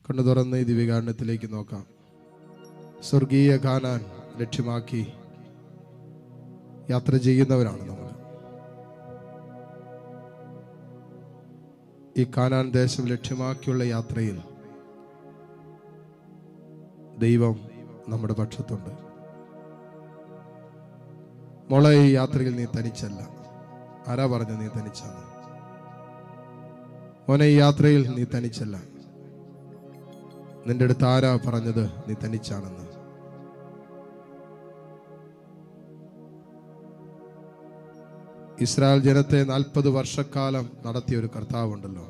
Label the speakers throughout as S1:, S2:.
S1: കണ്ണു തുറന്ന് ഈ ദിവ്യകാരുണ്യത്തിലേക്ക് നോക്കാം. സ്വർഗീയ കാനാൻ ലക്ഷ്യമാക്കി യാത്ര ചെയ്യുന്നവരാണ് നമ്മൾ. ഈ കാനാൻ ദേശം ലക്ഷ്യമാക്കിയുള്ള യാത്രയിൽ ദൈവം നമ്മുടെ പക്ഷത്തുണ്ട്. മോളെ, ഈ യാത്രയിൽ നീ തനിച്ചല്ല. ആരാ പറഞ്ഞു നീ തനിച്ചാണ്? മോനെ, ഈ യാത്രയിൽ നീ തനിച്ചല്ല. നിന്റെ അടുത്ത് ആരാ പറഞ്ഞത് നീ തനിച്ചാണെന്ന്? ഇസ്രായേൽ ജനത്തെ 40 വർഷക്കാലം നടത്തിയ ഒരു കർത്താവുണ്ടല്ലോ.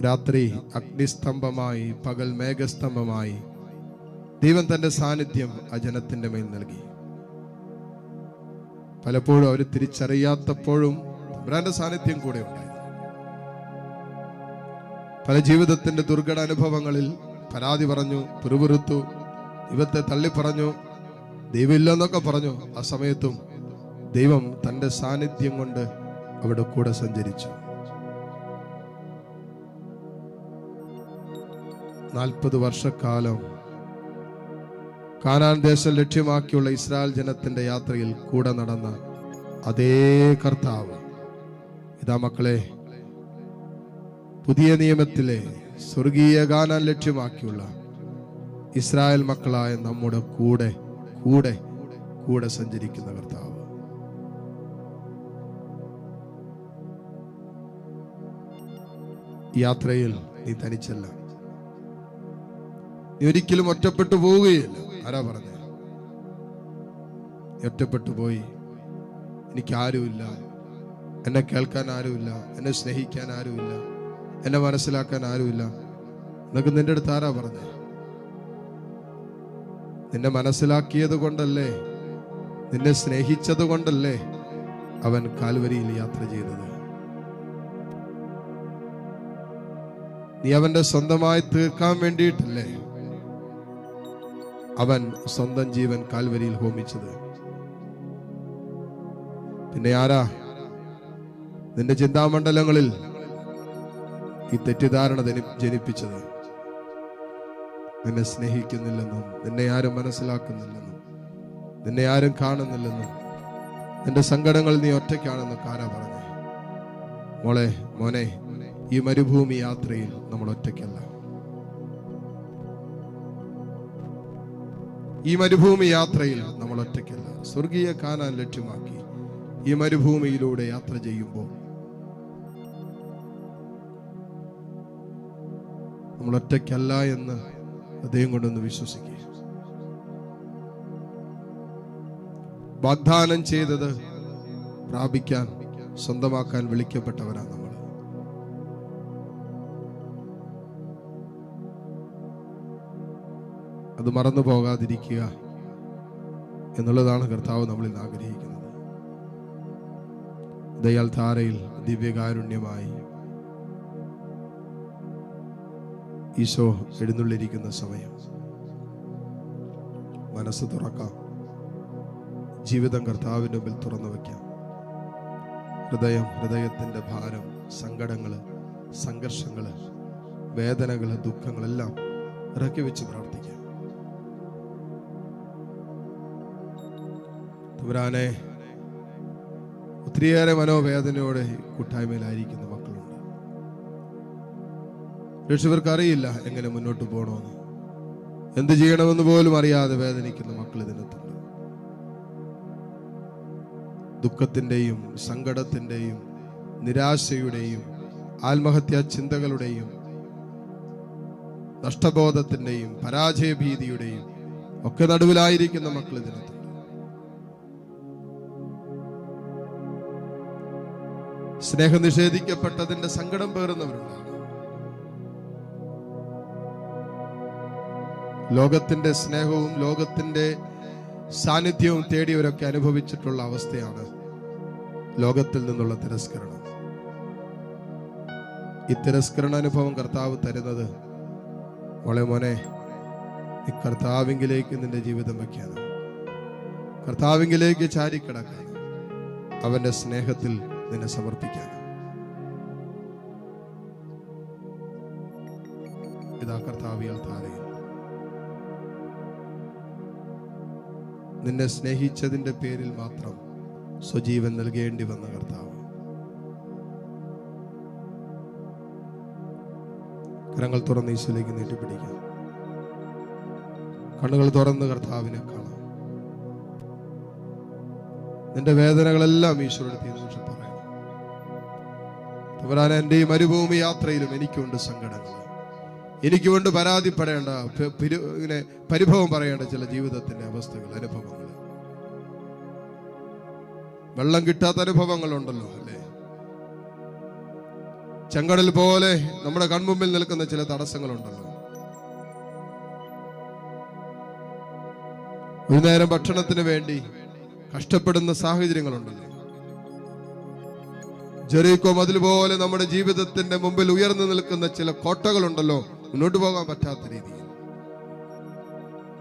S1: രാത്രി അഗ്നിസ്തംഭമായി, പകൽ മേഘസ്തംഭമായി ദൈവം തന്റെ സാന്നിധ്യം ആ ജനത്തിന്റെ മേൽ നൽകി. പലപ്പോഴും അവർ തിരിച്ചറിയാത്തപ്പോഴും തമ്പുരാന്റെ സാന്നിധ്യം കൂടെ ഉണ്ടായിരുന്നു. പല ജീവിതത്തിന്റെ ദുർഘട അനുഭവങ്ങളിൽ പരാതി പറഞ്ഞു, പിറുപിറുത്തു, ദൈവത്തെ തള്ളിപ്പറഞ്ഞു, ദൈവമില്ലെന്നൊക്കെ പറഞ്ഞു. ആ സമയത്തും ദൈവം തന്റെ സാന്നിധ്യം കൊണ്ട് അവിടെ കൂടെ സഞ്ചരിച്ചു. 40 വർഷക്കാലം കാനാൻ ദേശം ലക്ഷ്യമാക്കിയുള്ള ഇസ്രായേൽ ജനത്തിന്റെ യാത്രയിൽ കൂടെ നടന്ന അതേ കർത്താവ് ഇതാ മക്കളെ, പുതിയ നിയമത്തിലെ സ്വർഗീയ കാനാൻ ലക്ഷ്യമാക്കിയുള്ള ഇസ്രായേൽ മക്കളായ നമ്മുടെ കൂടെ കൂടെ കൂടെ സഞ്ചരിക്കുന്ന കർത്താവ്. യാത്രയിൽ നീ തനിച്ചല്ല. നീ ഒരിക്കലും ഒറ്റപ്പെട്ടു പോവുകയില്ല. ആരാ പറഞ്ഞ? ഒറ്റപ്പെട്ടു പോയി, എനിക്കാരുമില്ല, എന്നെ കേൾക്കാൻ ആരുമില്ല, എന്നെ സ്നേഹിക്കാൻ ആരുമില്ല, എന്നെ മനസ്സിലാക്കാൻ ആരുമില്ല എന്നൊക്കെ നിന്റെ അടുത്ത് ആരാ പറഞ്ഞ? നിന്നെ മനസ്സിലാക്കിയത് കൊണ്ടല്ലേ, നിന്നെ സ്നേഹിച്ചത് കൊണ്ടല്ലേ അവൻ കാൽവരിയിൽ യാത്ര ചെയ്തത്. നീ അവന്റെ സ്വന്തമായി തീർക്കാൻ വേണ്ടിയിട്ടല്ലേ അവൻ സ്വന്തം ജീവൻ കാൽവരിയിൽ ഹോമിച്ചത്. പിന്നെ ആരാ നിന്റെ ചിന്താമണ്ഡലങ്ങളിൽ ഈ തെറ്റിദ്ധാരണ ജനിപ്പിച്ചത്? നിന്നെ സ്നേഹിക്കുന്നില്ലെന്നും, നിന്നെ ആരും മനസ്സിലാക്കുന്നില്ലെന്നും, നിന്നെ ആരും കാണുന്നില്ലെന്നും, നിന്റെ സങ്കടങ്ങൾ നീ ഒറ്റയ്ക്കാണെന്നൊക്കെ ആരാ പറഞ്ഞേ? മോളെ, മോനെ, ഈ മരുഭൂമി യാത്രയിൽ നമ്മൾ ഒറ്റയ്ക്കല്ല. ഈ മരുഭൂമി യാത്രയിൽ നമ്മൾ ഒറ്റയ്ക്കല്ല. സ്വർഗീയ കാനാൻ ലക്ഷ്യമാക്കി ഈ മരുഭൂമിയിലൂടെ യാത്ര ചെയ്യുമ്പോൾ നമ്മൾ ഒറ്റയ്ക്കല്ല എന്ന് ഹൃദയം കൊണ്ടൊന്ന് വിശ്വസിക്കുക. വാഗ്ദാനം ചെയ്തത് പ്രാപിക്കാൻ, സ്വന്തമാക്കാൻ വിളിക്കപ്പെട്ടവരാണ് നമ്മൾ. അത് മറന്നു പോകാതിരിക്കുക എന്നുള്ളതാണ് കർത്താവ് നമ്മളിൽ ആഗ്രഹിക്കുന്നത്. ദയാൽ ധാരയിൽ ദിവ്യകാരുണ്യമായി ഈശോ എഴുന്നള്ളിരിക്കുന്ന സമയം മനസ്സ് തുറക്കാം. ജീവിതം കർത്താവിൻ്റെ മുമ്പിൽ തുറന്നു വയ്ക്കാം. ഹൃദയത്തിന്റെ ഭാരം, സങ്കടങ്ങള്, സംഘർഷങ്ങള്, വേദനകള്, ദുഃഖങ്ങളെല്ലാം ഇറക്കി വെച്ച് പ്രാർത്ഥിക്കാം. തമ്പുരാനെ, ഒത്തിരിയേറെ മനോവേദനയോടെ കൂട്ടായ്മയിലായിരിക്കുന്ന മക്കളുണ്ട്. രക്ഷകർക്ക് അറിയില്ല എങ്ങനെ മുന്നോട്ട് പോകണമെന്ന്, എന്ത് ചെയ്യണമെന്ന് പോലും അറിയാതെ വേദനിക്കുന്ന മക്കൾ ഇതിനകത്തുണ്ട്. ദുഃഖത്തിന്റെയും സങ്കടത്തിന്റെയും നിരാശയുടെയും ആത്മഹത്യാ ചിന്തകളുടെയും നഷ്ടബോധത്തിന്റെയും പരാജയഭീതിയുടെയും ഒക്കെ നടുവിലായിരിക്കുന്ന മക്കൾ ഇതിനകത്തുണ്ട്. സ്നേഹം നിഷേധിക്കപ്പെട്ടതിന്റെ സങ്കടം പേറുന്നവരുണ്ടാകും. ലോകത്തിന്റെ സ്നേഹവും ലോകത്തിന്റെ സാന്നിധ്യവും തേടിയവരൊക്കെ അനുഭവിച്ചിട്ടുള്ള അവസ്ഥയാണ് ലോകത്തിൽ നിന്നുള്ള തിരസ്കരണം. ഈ തിരസ്കരണ അനുഭവം കർത്താവ് തരുന്നത്, മോനെ, നീ കർത്താവിങ്കിലേക്ക് നിന്റെ ജീവിതം വയ്ക്കാനാണ്, കർത്താവിങ്കിലേക്ക് ചാരിക്കിടക്കാൻ, അവന്റെ സ്നേഹത്തിൽ നിന്നെ സമർപ്പിക്കാൻ. ഇതാ കർത്താവിയാൽ താരയിൽ നിന്നെ സ്നേഹിച്ചതിന്റെ പേരിൽ മാത്രം സ്വജീവൻ നൽകേണ്ടി വന്ന കർത്താവ്. കരങ്ങൾ തുറന്ന് ഈശോയിലേക്ക് നീട്ടിപ്പിടിക്കാം. കണ്ണുകൾ തുറന്ന് കർത്താവിനെ കാണാം. നിന്റെ വേദനകളെല്ലാം ഈശോയുടെ നിമിഷം പറയണം. തമ്പുരാനെ, എൻ്റെ ഈ മരുഭൂമി യാത്രയിലും എനിക്കുണ്ട് സങ്കടങ്ങൾ, എനിക്കുകൊണ്ട് പരാതിപ്പെടേണ്ട, ഇങ്ങനെ പരിഭവം പറയേണ്ട ചില ജീവിതത്തിന്റെ അവസ്ഥകൾ, അനുഭവങ്ങൾ. വെള്ളം കിട്ടാത്ത അനുഭവങ്ങളുണ്ടല്ലോ അല്ലേ? ചെങ്കടൽ പോലെ നമ്മുടെ കൺമുമ്പിൽ നിൽക്കുന്ന ചില തടസ്സങ്ങളുണ്ടല്ലോ. ഒരു നേരം ഭക്ഷണത്തിന് വേണ്ടി കഷ്ടപ്പെടുന്ന സാഹചര്യങ്ങളുണ്ടല്ലോ. ജെറിക്കോ മതിൽ പോലെ നമ്മുടെ ജീവിതത്തിന്റെ മുമ്പിൽ ഉയർന്നു നിൽക്കുന്ന ചില കോട്ടകളുണ്ടല്ലോ, മുന്നോട്ട് പോകാൻ പറ്റാത്ത രീതിയിൽ,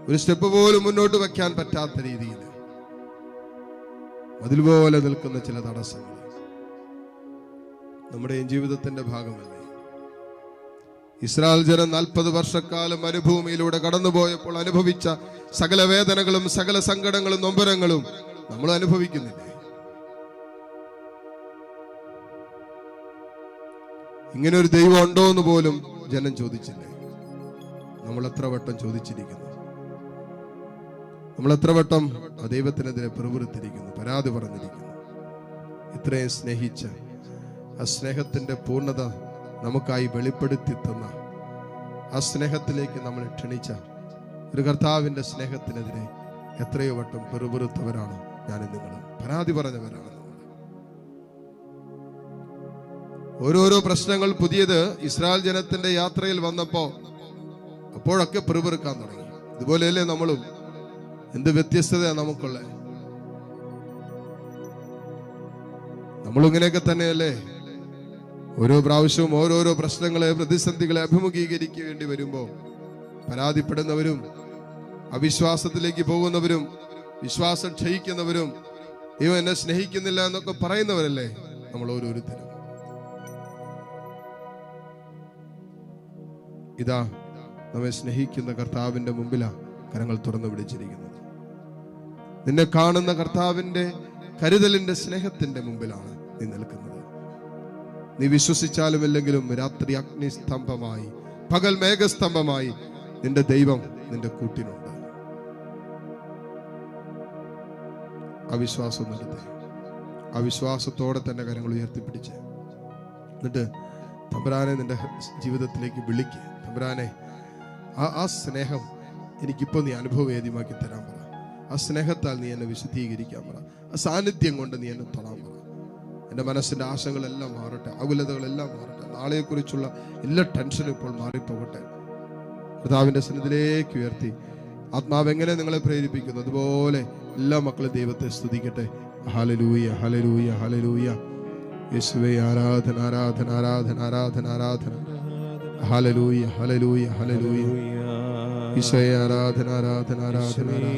S1: ഒരു സ്റ്റെപ്പ് പോലും മുന്നോട്ട് വെക്കാൻ പറ്റാത്ത രീതിയിൽ മതിൽ പോലെ നിൽക്കുന്ന ചില തടസ്സങ്ങൾ നമ്മുടെ ജീവിതത്തിന്റെ ഭാഗമല്ലേ? ഇസ്രായേൽ ജനം 40 വർഷക്കാലം മരുഭൂമിയിലൂടെ കടന്നുപോയപ്പോൾ അനുഭവിച്ച സകല വേദനകളും സകല സങ്കടങ്ങളും നൊമ്പരങ്ങളും നമ്മൾ അനുഭവിക്കുന്നില്ലേ? ഇങ്ങനെ ഒരു ദൈവം ഉണ്ടോ എന്ന് പോലും ജനം ചോദിച്ചില്ലേ? നമ്മൾ എത്ര വട്ടം ചോദിച്ചിരിക്കുന്നു? നമ്മൾ എത്ര വട്ടം ആ ദൈവത്തിനെതിരെ പിറുപിറുത്തിരിക്കുന്നു, പരാതി പറഞ്ഞിരിക്കുന്നു? ഇത്രയും സ്നേഹിച്ച ആ സ്നേഹത്തിന്റെ പൂർണ്ണത നമുക്കായി വെളിപ്പെടുത്തി തന്ന ആ സ്നേഹത്തിലേക്ക് നമ്മൾ ക്ഷണിച്ച ഒരു കർത്താവിന്റെ സ്നേഹത്തിനെതിരെ എത്രയോ വട്ടം പിറുപിറുത്തവരാണ് ഞാനും നിങ്ങളും, പരാതി പറഞ്ഞവരാണ് നമ്മൾ. ഓരോരോ പ്രശ്നങ്ങൾ പുതിയത് ഇസ്രായേൽ ജനത്തിന്റെ യാത്രയിൽ വന്നപ്പോ അപ്പോഴൊക്കെ പിറുപിറുക്കാൻ തുടങ്ങി. ഇതുപോലെയല്ലേ നമ്മളും? എന്ത് വ്യത്യസ്തതയാണ് നമുക്കുള്ള? നമ്മളിങ്ങനെയൊക്കെ തന്നെയല്ലേ? ഓരോ പ്രാവശ്യവും ഓരോരോ പ്രശ്നങ്ങളെ, പ്രതിസന്ധികളെ അഭിമുഖീകരിക്കേണ്ടി വരുമ്പോ പരാതിപ്പെടുന്നവരും അവിശ്വാസത്തിലേക്ക് പോകുന്നവരും വിശ്വാസം ക്ഷയിക്കുന്നവരും ദൈവം എന്നെ സ്നേഹിക്കുന്നില്ല എന്നൊക്കെ പറയുന്നവരല്ലേ നമ്മൾ ഓരോരുത്തരും. ഇതാ നമ്മെ സ്നേഹിക്കുന്ന കർത്താവിന്റെ മുമ്പിലാ കരങ്ങൾ തുറന്നു പിടിച്ചിരിക്കുന്നത്. നിന്നെ കാണുന്ന കർത്താവിന്റെ കരുതലിന്റെ സ്നേഹത്തിന്റെ മുമ്പിലാണ് നീ നിൽക്കുന്നത്. നീ വിശ്വസിച്ചാലും ഇല്ലെങ്കിലും രാത്രി അഗ്നിസ്തംഭമായി, പകൽ മേഘസ്തംഭമായി നിന്റെ ദൈവം നിന്റെ കൂട്ടിനുണ്ട്. അവിശ്വാസം നടത്തെ, അവിശ്വാസത്തോടെ തന്നെ കരങ്ങൾ ഉയർത്തിപ്പിടിച്ച് എന്നിട്ട് തമ്പുരാനെ നിന്റെ ജീവിതത്തിലേക്ക് വിളിക്ക്. തമ്പുരാനെ, ആ സ്നേഹം എനിക്കിപ്പോ നീ അനുഭവവേദ്യമാക്കി തരാൻ പറ. ആ സ്നേഹത്താൽ നീ എന്നെ വിശുദ്ധീകരിക്കാൻ പറ. ആ സാന്നിധ്യം കൊണ്ട് നീ എന്നെ തൊടാൻ പറ. എൻ്റെ മനസ്സിൻ്റെ ആശകളെല്ലാം മാറട്ടെ, ആകുലതകളെല്ലാം മാറട്ടെ, നാളെക്കുറിച്ചുള്ള എല്ലാ ടെൻഷനും ഇപ്പോൾ മാറിപ്പോകട്ടെ. കർത്താവിൻ്റെ സന്നിധിയിലേക്ക് ഉയർത്തി ആത്മാവ് എങ്ങനെ നിങ്ങളെ പ്രേരിപ്പിക്കുന്നു അതുപോലെ എല്ലാ മക്കളും ദൈവത്തെ സ്തുതിക്കട്ടെ. ഹല്ലേലൂയ, ഹല്ലേലൂയ, ഹല്ലേലൂയ. യേശുവേ, ആരാധന, ആരാധന, ആരാധന, ആരാധന, ആരാധന. ഹല്ലേലൂയ, ഹല്ലേലൂയ, ഹല്ലേലൂയ. ഈശോയെ, ആരാധന, ആരാധന, ആരാധന, ആരാധന.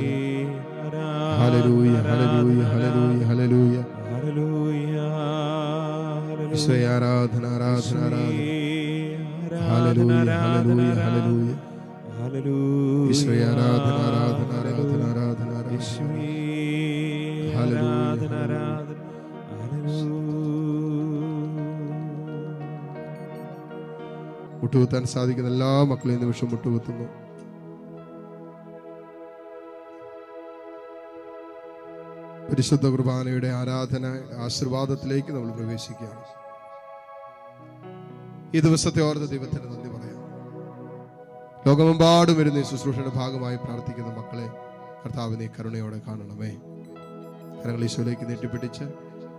S1: ഹല്ലേലൂയ, ഹല്ലേലൂയ, ഹല്ലേലൂയ, ഹല്ലേലൂയ. ഈശോയെ, ആരാധന, ആരാധന, ആരാധന. ഹല്ലേലൂയ, ഹല്ലേലൂയ, ഹല്ലേലൂയ. ഈശോയെ, ആരാധന, ആരാധന, ആരാധന, ആരാധന, ആരാധന. ഹല്ലേലൂയ, ആരാധന. മുട്ടുകുത്താൻ സാധിക്കുന്ന എല്ലാ മക്കളെയും നിമിഷം മുട്ടുകുത്തുന്നു. പരിശുദ്ധ കുർബാനയുടെ ആരാധന ആശീർവാദത്തിലേക്ക് നമ്മൾ പ്രവേശിക്കുകയാണ്. ഈ ദിവസത്തെ ഓർത്ത് ദൈവത്തിന് നന്ദി പറയാം. ലോകമെമ്പാടും വരുന്ന ഈ ശുശ്രൂഷയുടെ ഭാഗമായി പ്രാർത്ഥിക്കുന്ന മക്കളെ കർത്താവിനെ കരുണയോടെ കാണണമേ. കരങ്ങൾ ഈശോയിലേക്ക് നീട്ടിപ്പിടിച്ച്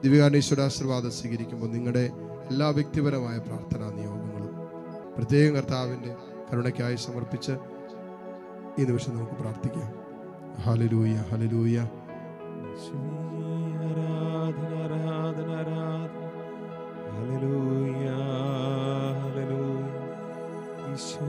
S1: ദിവ്യകാരണ ആശീർവാദം സ്വീകരിക്കുമ്പോൾ നിങ്ങളുടെ എല്ലാ വ്യക്തിപരമായ പ്രാർത്ഥനാ നിയോഗങ്ങളും പ്രത്യേകം കർത്താവിൻ്റെ കരുണയ്ക്കായി സമർപ്പിച്ച് ഈ നിമിഷം നമുക്ക് പ്രാർത്ഥിക്കാം. Hallelujah, hallelujah. ആരാധന, ആരാധന, ആരാധന. ഹല്ലേലൂയ, ഹല്ലേലൂയ. ഈശോ